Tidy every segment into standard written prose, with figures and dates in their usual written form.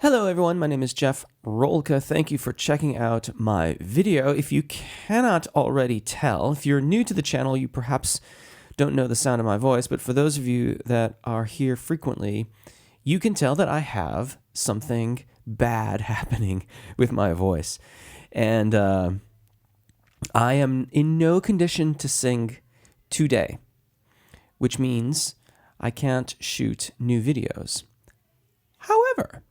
Hello everyone, my name is Jeff Rolka. Thank you for checking out my video. If you cannot already tell, if you're new to the channel, you perhaps don't know the sound of my voice, but for those of you that are here frequently, you can tell that I have something bad happening with my voice. And I am in no condition to sing today, which means I can't shoot new videos. However,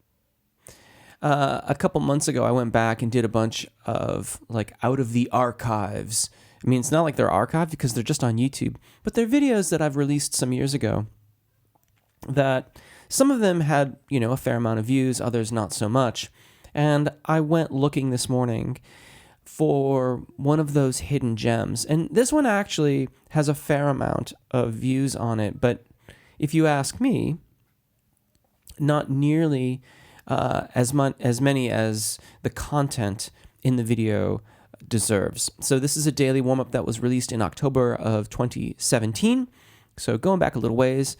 a couple months ago, I went back and did a bunch of out of the archives. I mean, it's not like they're archived because they're just on YouTube, but they're videos that I've released some years ago that some of them had, a fair amount of views, others not so much. And I went looking this morning for one of those hidden gems. And this one actually has a fair amount of views on it, but if you ask me, not nearly as many as the content in the video deserves. So this is a daily warm-up that was released in October of 2017. So going back a little ways,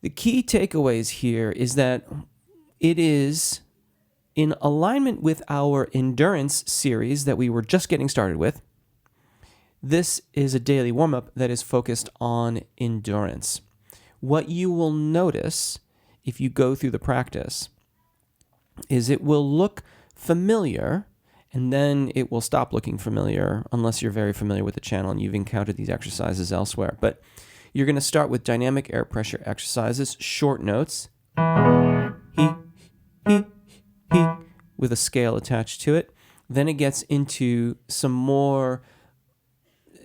the key takeaways here is that it is in alignment with our endurance series that we were just getting started with. This is a daily warm-up that is focused on endurance. What you will notice if you go through the practice is it will look familiar and then it will stop looking familiar unless you're very familiar with the channel and you've encountered these exercises elsewhere. But you're going to start with dynamic air pressure exercises, short notes, he, with a scale attached to it. Then it gets into some more,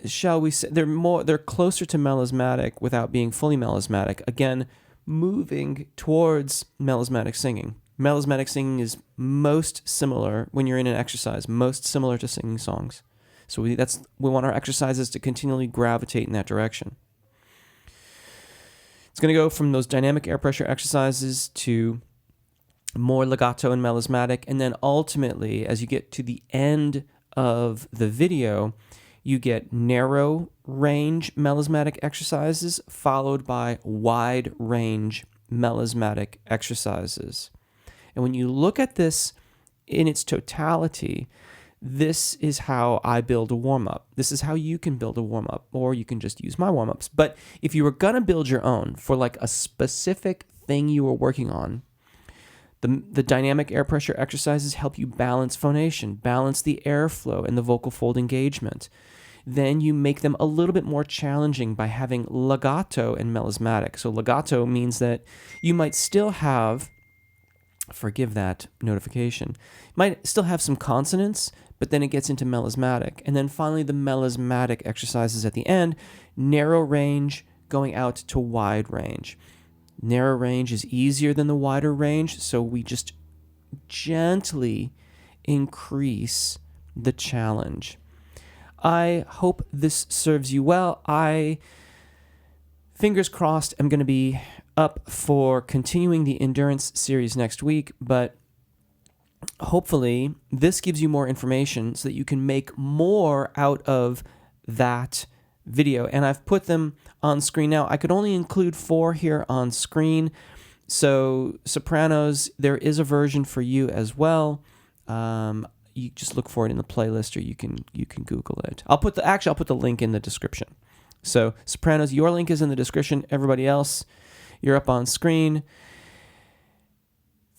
shall we say, they're closer to melismatic without being fully melismatic. Again, moving towards melismatic singing. Melismatic singing is most similar, when you're in an exercise, most similar to singing songs. So we want our exercises to continually gravitate in that direction. It's going to go from those dynamic air pressure exercises to more legato and melismatic, and then ultimately, as you get to the end of the video, you get narrow range melismatic exercises followed by wide range melismatic exercises. And when you look at this in its totality, this is how I build a warm-up. This is how you can build a warm-up, or you can just use my warm-ups. But if you were going to build your own for a specific thing you were working on, the dynamic air pressure exercises help you balance phonation, balance the airflow and the vocal fold engagement. Then you make them a little bit more challenging by having legato and melismatic. So legato means that you might still have, forgive that notification, might still have some consonants, but then it gets into melismatic. And then finally the melismatic exercises at the end, narrow range going out to wide range. Narrow range is easier than the wider range, so we just gently increase the challenge. I hope this serves you well. I, fingers crossed, am going to be up for continuing the endurance series next week, but hopefully this gives you more information so that you can make more out of that video. And I've put them on screen now. I could only include 4 here on screen. So sopranos, there is a version for you as well. You just look for it in the playlist, or you can Google it. I'll put the link in the description. So sopranos, your link is in the description. Everybody else, you're up on screen.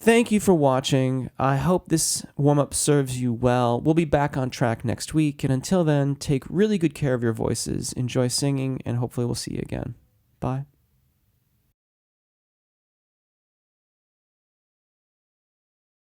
Thank you for watching. I hope this warm-up serves you well. We'll be back on track next week. And until then, take really good care of your voices. Enjoy singing, and hopefully we'll see you again. Bye.